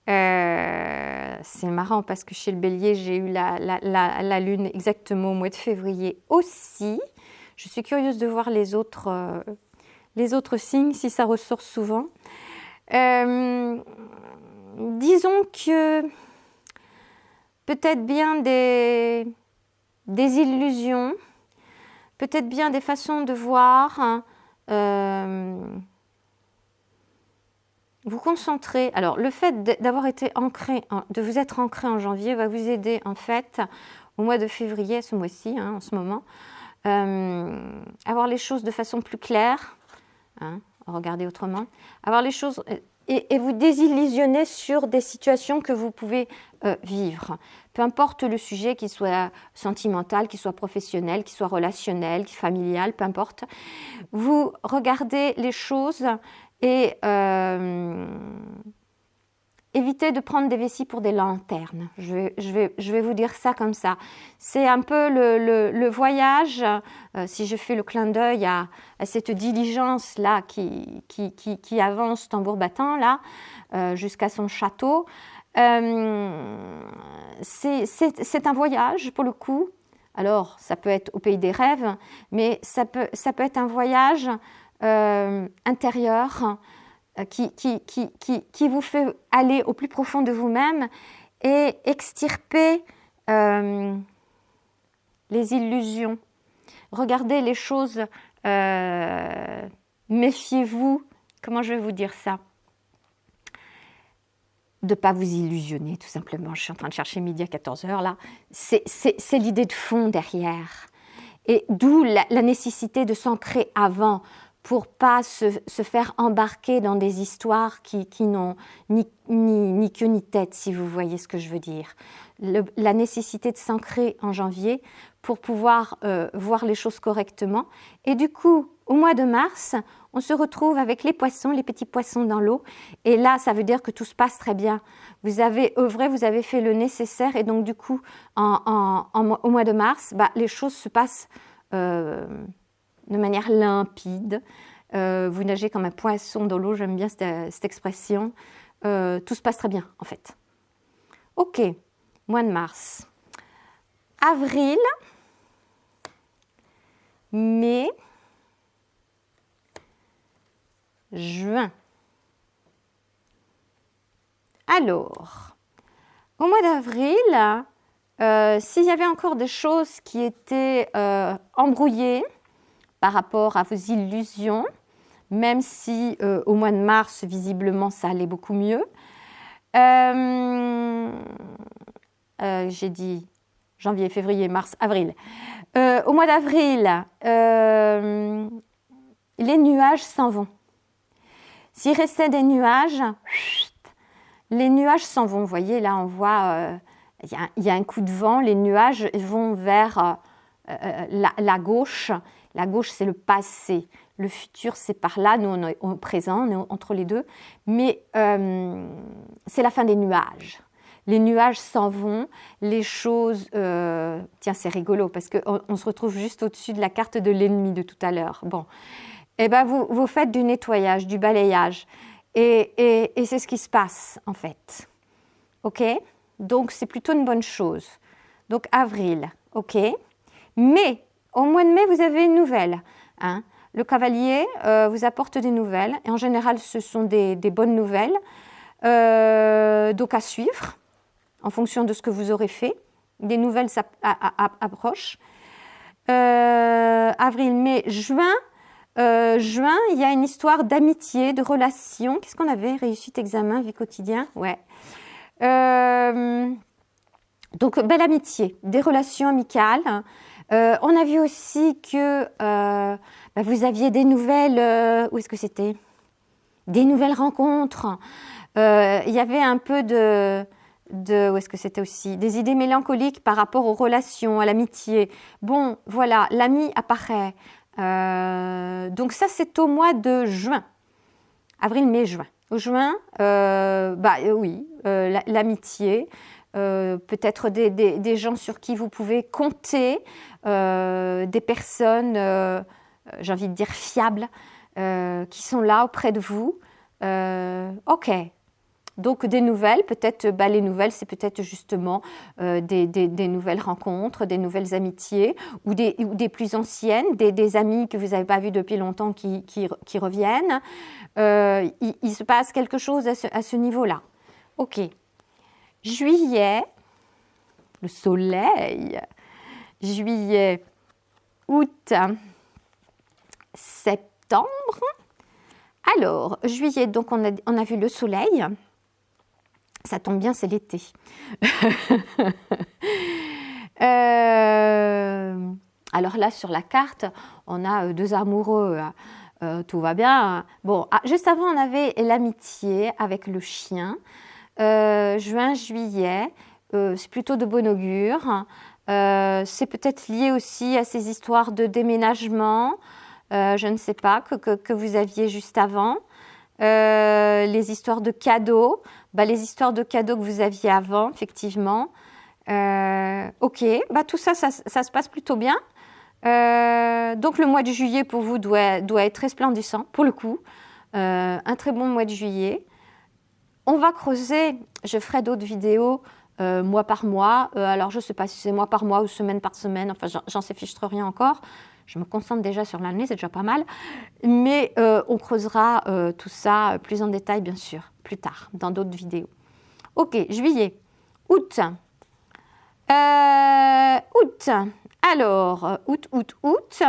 c'est marrant parce que chez le bélier, j'ai eu la lune exactement au mois de février aussi. Je suis curieuse de voir les autres signes, si ça ressort souvent. Disons que peut-être bien des illusions, peut-être bien des façons de voir, vous concentrer. Alors, le fait d'avoir été ancré, de vous être ancré en janvier va vous aider en fait au mois de février, ce mois-ci, en ce moment, avoir les choses de façon plus claire, regardez autrement, avoir les choses et vous désillusionner sur des situations que vous pouvez vivre. Peu importe le sujet, qu'il soit sentimental, qu'il soit professionnel, qu'il soit relationnel, familial, peu importe. Vous regardez les choses et évitez de prendre des vessies pour des lanternes. Je vais vous dire ça comme ça. C'est un peu le voyage, si je fais le clin d'œil à cette diligence-là qui avance tambour battant là, jusqu'à son château. C'est un voyage pour le coup. Alors, ça peut être au pays des rêves, mais ça peut être un voyage intérieur qui vous fait aller au plus profond de vous-même et extirper les illusions. Regardez les choses, méfiez-vous, comment je vais vous dire ça? De ne pas vous illusionner, tout simplement. Je suis en train de chercher midi à 14h, là. C'est l'idée de fond derrière. Et d'où la nécessité de s'ancrer avant pour pas se faire embarquer dans des histoires qui n'ont ni queue ni tête, si vous voyez ce que je veux dire. La nécessité de s'ancrer en janvier pour pouvoir voir les choses correctement. Et du coup, au mois de mars, on se retrouve avec les poissons, les petits poissons dans l'eau. Et là, ça veut dire que tout se passe très bien. Vous avez œuvré, vous avez fait le nécessaire. Et donc, du coup, au mois de mars, les choses se passent de manière limpide. Vous nagez comme un poisson dans l'eau, j'aime bien cette expression. Tout se passe très bien, en fait. Ok, mois de mars. avril, mai, juin. Alors, au mois d'avril, s'il y avait encore des choses qui étaient embrouillées par rapport à vos illusions, même si au mois de mars, visiblement, ça allait beaucoup mieux. J'ai dit janvier, février, mars, avril. Au mois d'avril, les nuages s'en vont. S'il restait des nuages, les nuages s'en vont. Vous voyez, là, on voit, il y a un coup de vent. Les nuages vont vers la gauche. La gauche, c'est le passé. Le futur, c'est par là. Nous, on est au présent, on est entre les deux. Mais c'est la fin des nuages. Les nuages s'en vont. Les choses... Tiens, c'est rigolo parce qu'on se retrouve juste au-dessus de la carte de l'ennemi de tout à l'heure. Bon. Eh bien, vous faites du nettoyage, du balayage. Et c'est ce qui se passe, en fait. OK? Donc, c'est plutôt une bonne chose. Donc, avril. OK? Mais, au mois de mai, vous avez une nouvelle. Hein? Le cavalier vous apporte des nouvelles. Et en général, ce sont des bonnes nouvelles. Donc, à suivre, en fonction de ce que vous aurez fait. Des nouvelles approchent. Avril, mai, juin. Juin, il y a une histoire d'amitié, de relation. Qu'est-ce qu'on avait? Réussite, examen, vie quotidienne. Ouais. Donc, belle amitié, des relations amicales. On a vu aussi que vous aviez des nouvelles... où est-ce que c'était? Des nouvelles rencontres. Il y avait un peu où est-ce que c'était aussi? Des idées mélancoliques par rapport aux relations, à l'amitié. Bon, voilà, l'ami apparaît. Donc ça, c'est au mois de juin. Avril, mai, juin. Au juin, oui, l'amitié, peut-être des gens sur qui vous pouvez compter, des personnes, j'ai envie de dire fiables, qui sont là auprès de vous. OK. Donc des nouvelles, peut-être les nouvelles, c'est peut-être justement des nouvelles rencontres, des nouvelles amitiés ou des plus anciennes, des amis que vous n'avez pas vus depuis longtemps qui reviennent. Il se passe quelque chose à ce niveau-là. OK. Juillet, le soleil. Juillet, août, septembre. Alors, juillet, donc on a vu le soleil. Ça tombe bien, c'est l'été. Alors là, sur la carte, on a deux amoureux. Tout va bien. Bon, juste avant, on avait l'amitié avec le chien. Juin, juillet, c'est plutôt de bon augure. C'est peut-être lié aussi à ces histoires de déménagement, je ne sais pas, que vous aviez juste avant. Les histoires de cadeaux, les histoires de cadeaux que vous aviez avant, effectivement. OK, tout ça se passe plutôt bien. Donc le mois de juillet pour vous doit être resplendissant, pour le coup. Un très bon mois de juillet. On va creuser, je ferai d'autres vidéos mois par mois. Alors je ne sais pas si c'est mois par mois ou semaine par semaine, enfin j'en sais fiche rien encore. Je me concentre déjà sur l'année, c'est déjà pas mal. Mais on creusera tout ça plus en détail, bien sûr, plus tard, dans d'autres vidéos. OK, juillet, août. Août. Alors, août.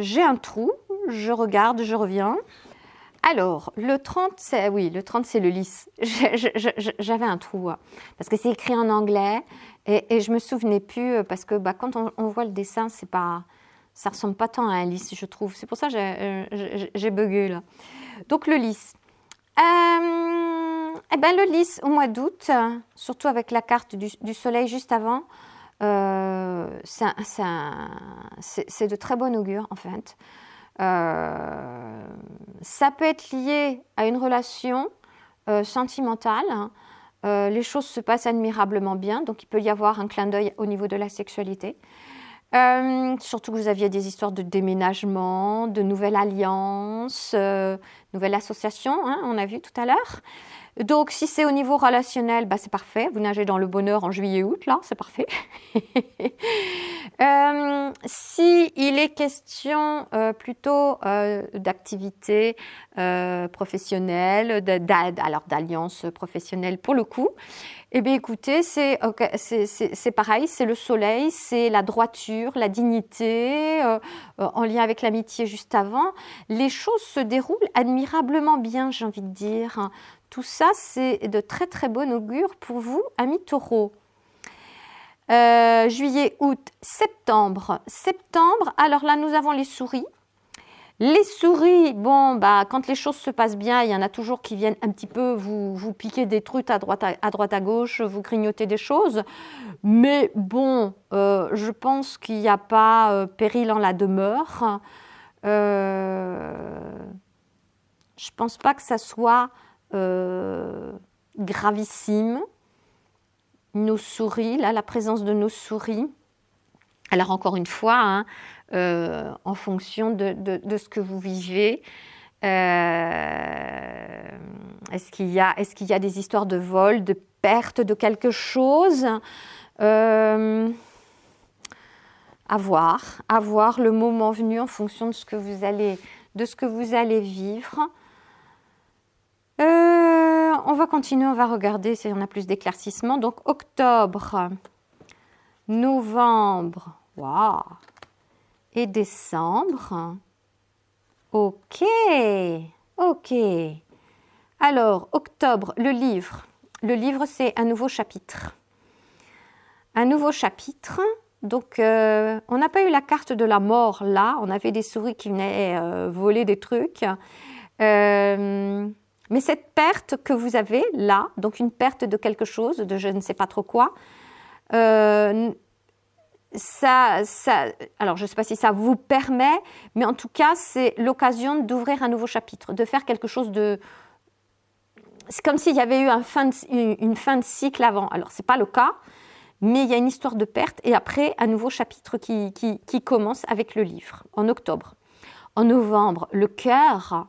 J'ai un trou, je regarde, je reviens. Alors, le 30, c'est le lys. J'avais un trou, parce que c'est écrit en anglais et je me souvenais plus, parce que quand on voit le dessin, ça ressemble pas tant à un lys, je trouve. C'est pour ça que j'ai bugué, là. Donc, le lys. Le lys, au mois d'août, surtout avec la carte du soleil juste avant, c'est de très bon augure, en fait. Ça peut être lié à une relation sentimentale. Les choses se passent admirablement bien, donc il peut y avoir un clin d'œil au niveau de la sexualité. Surtout que vous aviez des histoires de déménagement, de nouvelles alliances, nouvelles associations, on a vu tout à l'heure. Donc, si c'est au niveau relationnel, bah, c'est parfait. Vous nagez dans le bonheur en juillet-août, là, c'est parfait. Si il est question plutôt d'activité professionnelle, alors d'alliance professionnelle pour le coup, eh bien écoutez, c'est pareil, c'est le soleil, c'est la droiture, la dignité, en lien avec l'amitié juste avant. Les choses se déroulent admirablement bien, j'ai envie de dire. Tout ça, c'est de très très bon augure pour vous, amis taureaux. Juillet, août, septembre. Septembre, alors là, nous avons les souris. Les souris, bon, bah, quand les choses se passent bien, il y en a toujours qui viennent un petit peu vous piquer des trucs à droite à gauche, vous grignoter des choses. Mais bon, je pense qu'il n'y a pas péril en la demeure. Je pense pas que ça soit gravissime. Nos souris, là, la présence de nos souris. Alors encore une fois, hein, en fonction de ce que vous vivez, est-ce qu'il y a des histoires de vol, de perte de quelque chose, à voir le moment venu en fonction de ce que vous allez vivre. On va continuer, on va regarder si on a plus d'éclaircissements. Donc octobre, novembre, waouh, et décembre. Ok. Alors, octobre, le livre. Le livre, c'est un nouveau chapitre. Donc, on n'a pas eu la carte de la mort là. On avait des souris qui venaient voler des trucs. Mais cette perte que vous avez là, donc une perte de quelque chose, de je ne sais pas trop quoi, alors je ne sais pas si ça vous permet, mais en tout cas, c'est l'occasion d'ouvrir un nouveau chapitre, de faire quelque chose de... C'est comme s'il y avait eu une fin de cycle avant. Alors, ce n'est pas le cas, mais il y a une histoire de perte et après, un nouveau chapitre qui commence avec le livre, en octobre. En novembre, le cœur.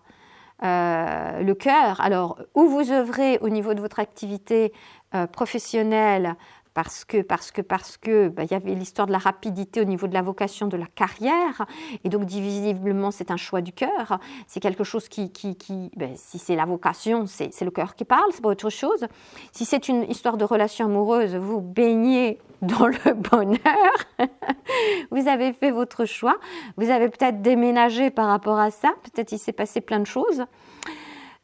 Alors, où vous œuvrez au niveau de votre activité professionnelle, parce que y avait l'histoire de la rapidité au niveau de la vocation de la carrière, et donc visiblement c'est un choix du cœur, c'est quelque chose si c'est la vocation, c'est le cœur qui parle, c'est pas autre chose. Si c'est une histoire de relation amoureuse, vous baignez dans le bonheur, vous avez fait votre choix, vous avez peut-être déménagé par rapport à ça, peut-être il s'est passé plein de choses.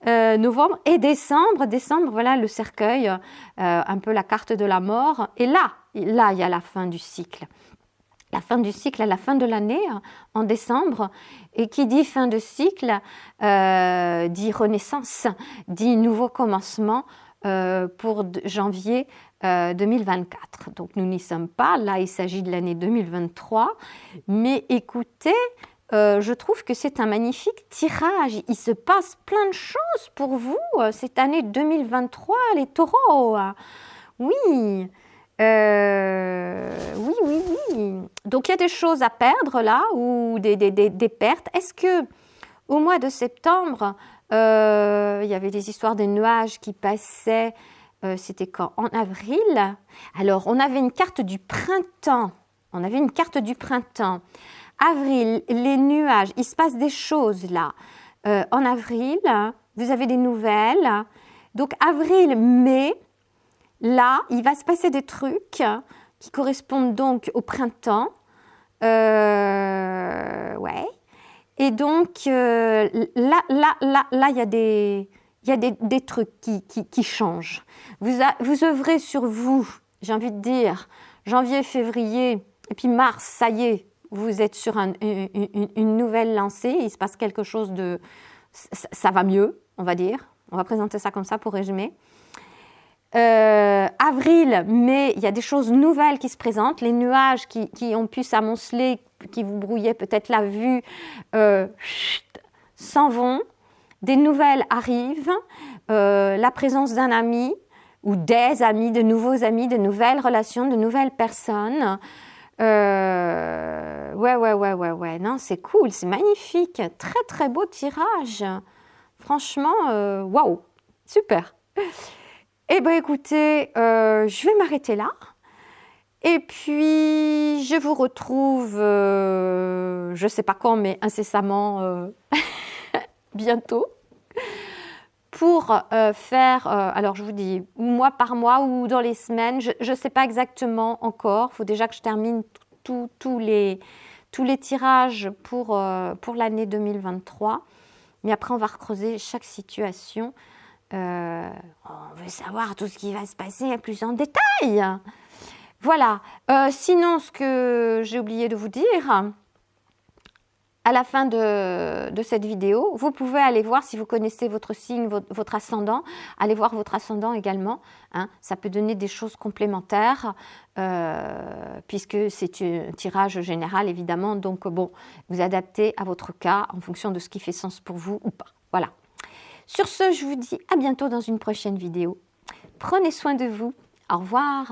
Novembre et décembre, voilà le cercueil, un peu la carte de la mort. Et là, il y a la fin du cycle. La fin du cycle à la fin de l'année, en décembre. Et qui dit fin de cycle, dit renaissance, dit nouveau commencement pour janvier 2024. Donc nous n'y sommes pas. Là, il s'agit de l'année 2023. Mais écoutez... je trouve que c'est un magnifique tirage. Il se passe plein de choses pour vous cette année 2023, les taureaux. Oui. Oui. Donc, il y a des choses à perdre là, ou des pertes. Est-ce que au mois de septembre, il y avait des histoires des nuages qui passaient, c'était quand? En avril. Alors, on avait une carte du printemps. Avril, les nuages, il se passe des choses là. En avril, vous avez des nouvelles. Donc avril, mai, là, il va se passer des trucs qui correspondent donc au printemps. Ouais. Et donc là, il y a des trucs qui changent. Vous œuvrez sur vous, j'ai envie de dire, janvier, février, et puis mars, ça y est. Vous êtes sur une nouvelle lancée, il se passe quelque chose de... Ça va mieux, on va dire. On va présenter ça comme ça pour résumer. Avril, mai, il y a des choses nouvelles qui se présentent. Les nuages qui ont pu s'amonceler, qui vous brouillaient peut-être la vue, s'en vont. Des nouvelles arrivent. La présence d'un ami ou des amis, de nouveaux amis, de nouvelles relations, de nouvelles personnes. Ouais, non, c'est cool, c'est magnifique, très très beau tirage, franchement, waouh, super, Eh bien, écoutez, je vais m'arrêter là. Et puis, je vous retrouve, je ne sais pas quand, mais incessamment, bientôt, pour faire, alors je vous dis, mois par mois ou dans les semaines, je ne sais pas exactement encore. Il faut déjà que je termine tous les tirages pour l'année 2023. Mais après, on va recreuser chaque situation. On veut savoir tout ce qui va se passer plus en détail. Voilà. Sinon, ce que j'ai oublié de vous dire, à la fin de cette vidéo, vous pouvez aller voir si vous connaissez votre signe, votre ascendant. Allez voir votre ascendant également. Hein. Ça peut donner des choses complémentaires, puisque c'est un tirage général, évidemment. Donc, bon, vous adaptez à votre cas en fonction de ce qui fait sens pour vous ou pas. Voilà. Sur ce, je vous dis à bientôt dans une prochaine vidéo. Prenez soin de vous. Au revoir.